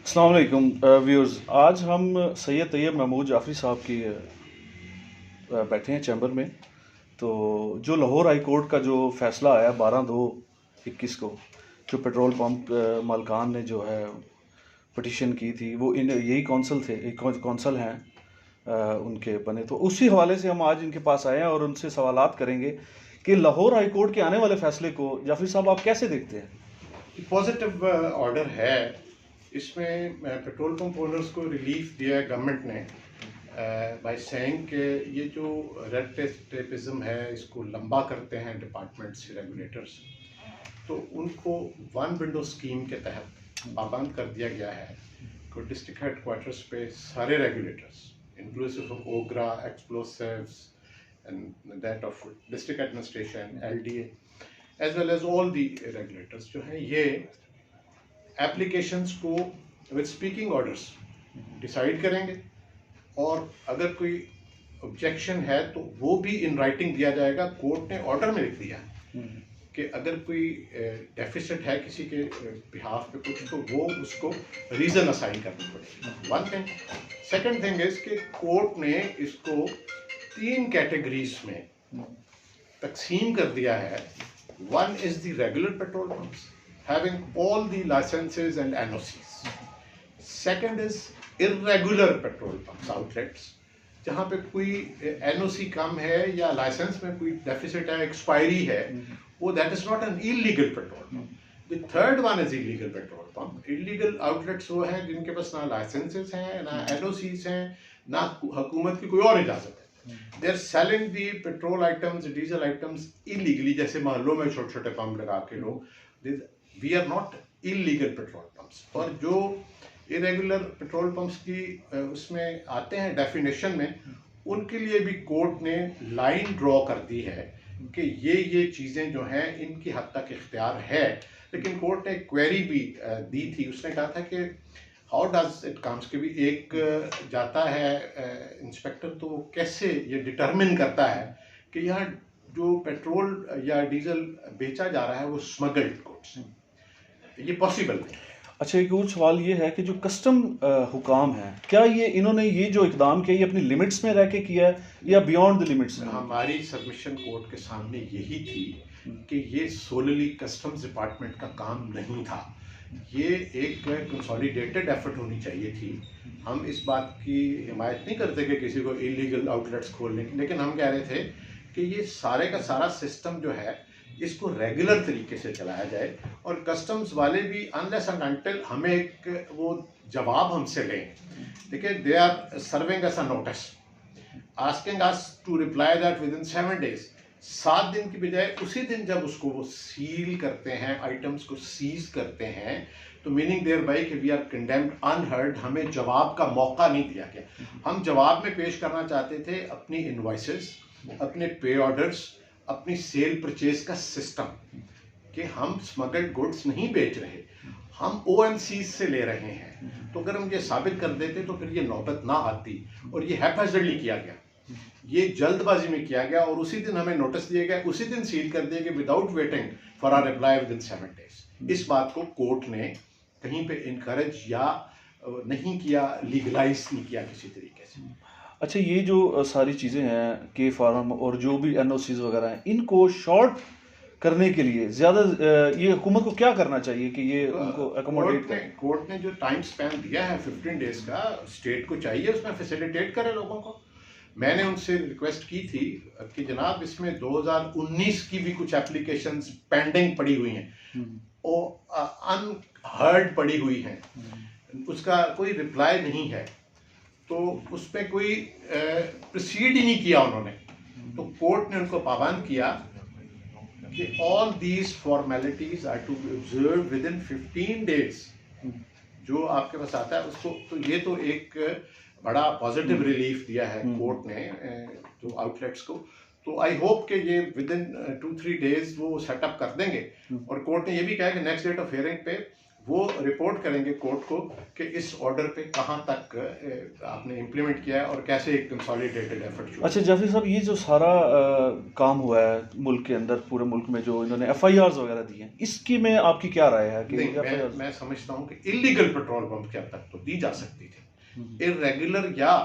السلام علیکم ویورز، آج ہم سید طیب محمود جعفری صاحب کی بیٹھے ہیں چیمبر میں. تو جو لاہور ہائی کورٹ کا جو فیصلہ آیا 12/2/21 کو، جو پیٹرول پمپ مالکان نے جو ہے پٹیشن کی تھی، وہ یہی کونسل ہیں ان کے بنے. تو اسی حوالے سے ہم آج ان کے پاس آئے ہیں اور ان سے سوالات کریں گے کہ لاہور ہائی کورٹ کے آنے والے فیصلے کو جعفری صاحب آپ کیسے دیکھتے ہیں؟ پازیٹیو آرڈر ہے. اس میں پیٹرول پمپ اونرز کو ریلیف دیا ہے گورنمنٹ نے بائی سینگ کہ یہ جو ریڈ ٹیپزم ہے اس کو لمبا کرتے ہیں ڈپارٹمنٹس ریگولیٹرز، تو ان کو ون ونڈو اسکیم کے تحت پابند کر دیا گیا ہے کہ ڈسٹرکٹ ہیڈ کوارٹرز پہ سارے regulators inclusive of OGRA explosives and that of district administration LDA as well as all the regulators جو ہیں یہ ایپلیکیشنس کو وتھ اسپیکنگ آرڈرس ڈیسائیڈ کریں گے، اور اگر کوئی آبجیکشن ہے تو وہ بھی ان رائٹنگ دیا جائے گا. کورٹ نے آرڈر میں لکھ دیا کہ اگر کوئی ڈیفیسٹ ہے کسی کے بہاف پہ کچھ تو وہ اس کو ریزن اسائن کرنا پڑے گا. One thing. Second thing is کہ کورٹ نے اس کو 3 کیٹیگریز میں تقسیم کر دیا ہے. One is the regular petrol pumps having all the licenses and NOCs. Second is irregular petrol pumps outlets جہاں پہ کوئی NOC کم ہے یا لائسنس میں کوئی ڈیفیسٹ ہے، ایکسپائری ہے، وہ that is not an illegal petrol pump. The third one is illegal petrol pump. Illegal outlets وہ ہیں جن کے پاس نہ لائسنسز ہیں، نہ NOCs ہیں، نہ حکومت کی کوئی اور اجازت ہے. They are selling the petrol items, diesel items illegally. جیسے محلوں میں چھوٹے چھوٹے پمپ لگا کے لوگ. We are not illegal petrol pumps. اور جو irregular petrol pumps کی اس میں آتے ہیں ڈیفینیشن میں، ان کے لیے بھی کورٹ نے لائن ڈرا کر دی ہے کہ یہ چیزیں جو ہیں ان کی حد تک اختیار ہے. لیکن کورٹ نے ایک کوئری بھی دی تھی. اس نے کہا تھا کہ ہاؤ ڈز اٹ کمس کہ بھی ایک جاتا ہے انسپیکٹر تو وہ کیسے یہ ڈٹرمن کرتا ہے کہ یہاں جو پیٹرول یا ڈیزل بیچا جا رہا ہے وہ اسمگلڈ گڈس. یہ پاسبل نہیں. اچھا، ایک اور سوال یہ ہے کہ جو کسٹم حکام ہیں، کیا انہوں نے یہ جو اقدام کیا یہ اپنی لمٹس میں رہ کے کیا ہے یا بیونڈ دی لمٹس؟ ہماری سبمیشن کورٹ کے سامنے یہی تھی کہ یہ سوللی کسٹمز ڈپارٹمنٹ کا کام نہیں تھا. یہ ایک کنسالیڈیٹڈ ایفرٹ ہونی چاہیے تھی. ہم اس بات کی حمایت نہیں کرتے کہ کسی کو انلیگل آؤٹلیٹس کھولنے کی، لیکن ہم کہہ رہے تھے کہ یہ سارے کا سارا سسٹم جو ہے اس کو ریگولر طریقے سے چلایا جائے، اور کسٹمز والے بھی انلیس اینڈ انٹل ہمیں ایک وہ جواب ہم سے لیں. دیکھیں، they are serving us a notice asking us to reply that within 7 days. 7 دن کی بجائے اسی دن جب اس کو وہ سیل کرتے ہیں، آئٹمس کو سیز کرتے ہیں، تو میننگ دیئر بائی کہ وی آر کنڈیمڈ انہرڈ. ہمیں جواب کا موقع نہیں دیا گیا. ہم جواب میں پیش کرنا چاہتے تھے اپنی انوائسز، اپنے پے آرڈرز، اپنی سیل پرچیز کا سسٹم، کہ ہم اسمگلڈ گڈس نہیں بیچ رہے، ہم OMCs سے لے رہے ہیں. تو اگر ہم یہ ثابت کر دیتے تو پھر یہ نوبت نہ آتی. اور یہ ہیپیزرلی کیا گیا، یہ جلد بازی میں کیا گیا، اور اسی دن ہمیں نوٹس دیے گئے، اسی دن سیل کر دیے گئے without waiting for our reply within 7 days. اس بات کو کورٹ نے کہیں پہ انکریج یا نہیں کیا، لیگلائز نہیں کیا کسی طریقے سے. اچھا، یہ جو ساری چیزیں ہیں کے فارم اور جو بھی NOCs وغیرہ ہیں، ان کو شارٹ کرنے کے لیے زیادہ یہ حکومت کو کیا کرنا چاہیے کہ یہ ان کو اکوموڈیٹ کرے؟ کورٹ نے جو ٹائم سپین دیا ہے 15 days کا، اسٹیٹ کو چاہیے اس میں فیسیلیٹیٹ کرے لوگوں کو. میں نے ان سے ریکویسٹ کی تھی کہ جناب اس میں 2019 کی بھی کچھ اپلیکیشنز پینڈنگ پڑی ہوئی ہیں، اور انہرڈ پڑی ہوئی ہیں، اس کا کوئی رپلائی نہیں ہے. تو اس پہ کوئی پروسیڈ ہی نہیں کیا انہوں نے. تو کورٹ نے ان کو پابند کیا کہ all these formalities are to be observed within 15 days. جو آپ کے پاس آتا ہے اس کو. تو یہ تو ایک بڑا پازیٹیو ریلیف دیا ہے کورٹ نے جو آؤٹ لیٹس کو. تو آئی ہوپ کہ یہ ود ان 2-3 days وہ سیٹ اپ کر دیں گے. اور کورٹ نے یہ بھی کہا کہ نیکسٹ ڈیٹ آف ہیئرنگ پہ وہ رپورٹ کریں گے کورٹ کو کہ اس آرڈر پہ کہاں تک آپ نے امپلیمنٹ کیا ہے اور کیسے ایک کنسالیڈیٹڈ ایفرٹ شروع. اچھا جعفری صاحب، یہ جو سارا کام ہوا ہے ملک کے اندر، پورے ملک میں جو انہوں نے ایف آئی آرز وغیرہ دی ہیں، اس کی میں آپ کی کیا رائے ہے؟ کہ میں سمجھتا ہوں کہ انلیگل پیٹرول پمپ کے اب تک تو دی جا سکتی تھی، ارریگولر یا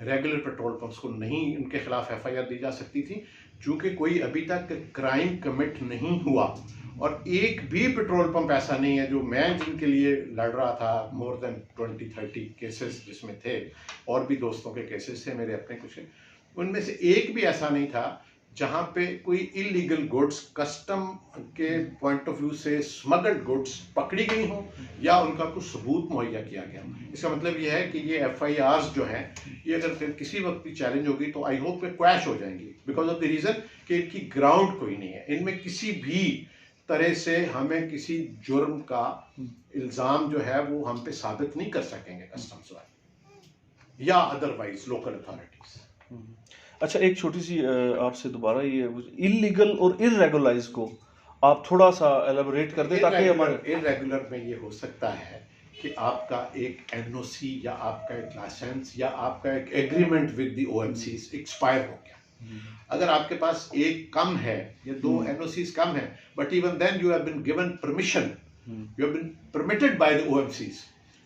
ریگولر پیٹرول پمپس کو نہیں ان کے خلاف ایف آئی آر دی جا سکتی تھی، چونکہ کوئی ابھی تک کرائم کمٹ نہیں ہوا. اور ایک بھی پیٹرول پمپ ایسا نہیں ہے جو میں جن کے لیے لڑ رہا تھا، مور دین 20-30 کیسز جس میں تھے، اور بھی دوستوں کے کیسز تھے میرے اپنے کچھ، ان میں سے ایک بھی ایسا نہیں تھا جہاں پہ کوئی انلیگل گڈس کسٹم کے پوائنٹ آف ویو سے اسمگلڈ گڈس پکڑی گئی ہوں یا ان کا کوئی ثبوت مہیا کیا گیا. اس کا مطلب یہ ہے کہ یہ ایف آئی آرز جو ہیں یہ اگر کسی وقت بھی چیلنج ہوگی تو آئی ہوپ کہ کویش ہو جائیں گی، بیکاز آف دی ریزن کہ ان کی گراؤنڈ کوئی نہیں ہے. ان میں کسی بھی طرح سے ہمیں کسی جرم کا الزام جو ہے وہ ہم پہ ثابت نہیں کر سکیں گے کسٹمز والے یا ادروائز لوکل اتھارٹیز. اچھا، ایک چھوٹی سی آپ سے دوبارہ یہ انلیگل اور ارریگولرائز کو آپ تھوڑا سا ایلیبوریٹ کر دیں تاکہ ہمارے. ارریگولر میں یہ ہو سکتا ہے کہ آپ کا ایک این او سی یا آپ کا ایک لائسنس یا آپ کا ایک agreement with the O M Cs expire ہو گیا. اگر آپ کے پاس ایک کم ہے یا 2 این او سیز کم ہیں، but even then you have been given permission, you have been permitted by the O M Cs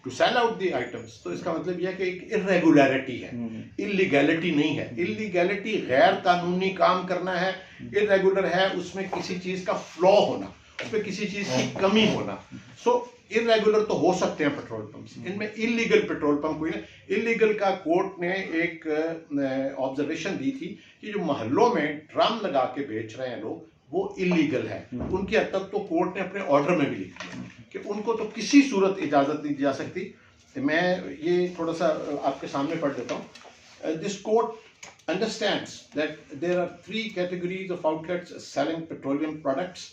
to sell out the items, تو اس کا مطلب یہ ہے کہ ایک ارریگولیرٹی ہے، انلیگیلٹی نہیں ہے. انلیگیلٹی غیر قانونی کام کرنا ہے، ارریگولر ہے اس میں کسی چیز کا فلو ہونا، اس میں کسی چیز کی کمی ہونا. سو ارریگولر تو ہو سکتے ہیں پیٹرول پمپس، ان میں انلیگل پیٹرول پمپ کوئی نہیں. انلیگل کا کورٹ نے ایک آبزرویشن دی تھی کہ جو محلوں میں ڈرم لگا کے بیچ رہے ہیں لوگ وہ انلیگل ہے. ان کی حد تک تو کورٹ نے اپنے آرڈر میں بھی لکھ دیا کہ ان کو تو کسی صورت اجازت نہیں دی جا سکتی. میں یہ تھوڑا سا آپ کے سامنے پڑھ دیتا ہوں. This court understands that there are 3 categories of outlets selling petroleum products.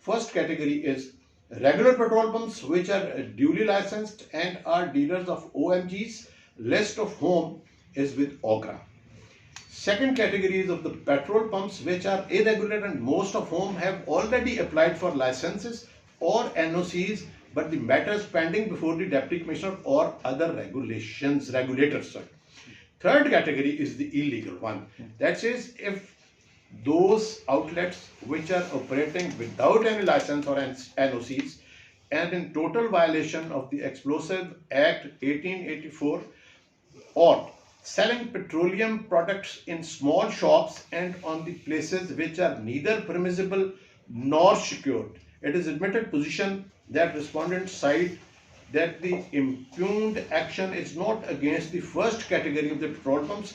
First category is regular petrol pumps which are duly licensed and are dealers of OMGs, list of whom is with OGRA. Second category is of the petrol pumps which are irregular and most of whom have already applied for licenses or NOCs, but the matter is pending before the Deputy Commissioner or other regulators. Third category is the illegal one. That is, if those outlets which are operating without any license or NOCs and in total violation of the Explosive Act 1884 or selling petroleum products in small shops and on the places which are neither permissible nor secured, it is admitted position that respondent side that the impugned action is not against the first category of the petrol pumps.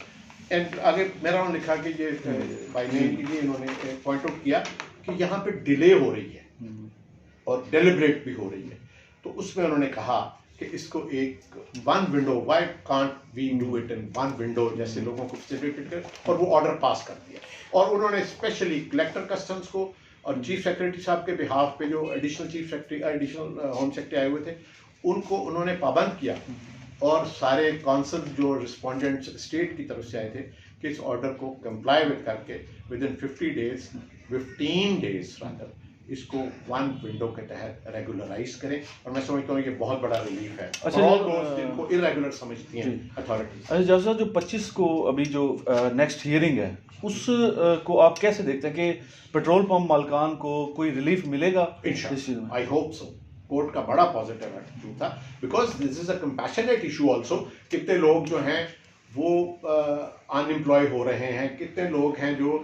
And آگے میرا انہوں نے لکھا کہ یہ بھائی نے یہ انہوں نے پوائنٹ آؤٹ کیا کہ یہاں پہ ڈیلے ہو رہی ہے اور ڈیلیبریٹ بھی ہو رہی ہے. تو اس میں انہوں نے کہا کہ اس کو ایک one window, why can't we do it in one window, جیسے لوگوں کو فیسیلیٹیٹ کر، اور وہ آرڈر پاس کر دیا. اور انہوں نے اسپیشلی کلیکٹر کسٹمز کو اور چیف سیکرٹری صاحب کے بہاف پہ جو additional chief secretary additional home secretary آئے ہوئے تھے ان کو انہوں نے پابند کیا، اور سارے کونسل جو رسپونڈنٹس اسٹیٹ کی طرف سے آئے تھے کہ اس آرڈر کو کمپلائی کر کے ود ان 15 days اس کو ون ونڈو کے تحت ریگولرائز کریں. اور میں سمجھتا ہوں یہ بہت بڑا ریلیف ہے جن کو ارریگولر سمجھتی ہیں اتھارٹیز. اچھا جج صاحب، جو 25 کو ابھی جو نیکسٹ ہیئرنگ ہے اس کو آپ کیسے دیکھتے ہیں کہ پیٹرول پمپ مالکان کو کوئی ریلیف ملے گا؟ انشاءاللہ آئی ہوپ سو. کورٹ کا بڑا پازیٹیو ایٹیٹیوڈ تھا because this is a compassionate issue also. کتنے لوگ جو ہیں وہ ان امپلائی ہو رہے ہیں، کتنے لوگ ہیں جو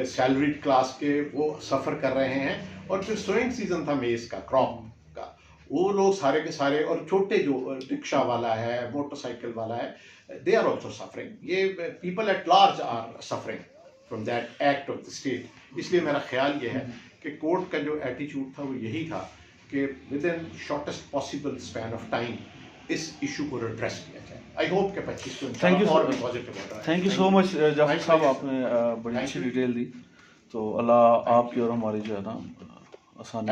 سیلریڈ کلاس کے وہ سفر کر رہے ہیں، اور پھر سوئنگ سیزن تھا میز کا، کراپ کا، وہ لوگ سارے کے سارے، اور چھوٹے جو رکشا والا ہے، موٹر سائیکل والا ہے، دے آر آلسو سفرنگ. یہ people at large are suffering from that act of the state. اس لیے میرا خیال یہ ہے کہ کورٹ کا جو ایٹیٹیوڈ تھا وہ یہی تھا کہ within shortest possible span of time اس ایشو کو ریڈریس کیا جائے. آئی ہوپ کہ 25 کو اور بھی پازیٹیو ہوتا ہے. تھینک یو سو مچ جعفر صاحب، آپ نے بڑی اچھی ڈیٹیل دی. تو اللہ آپ کی اور ہماری جو ہے نا آسانی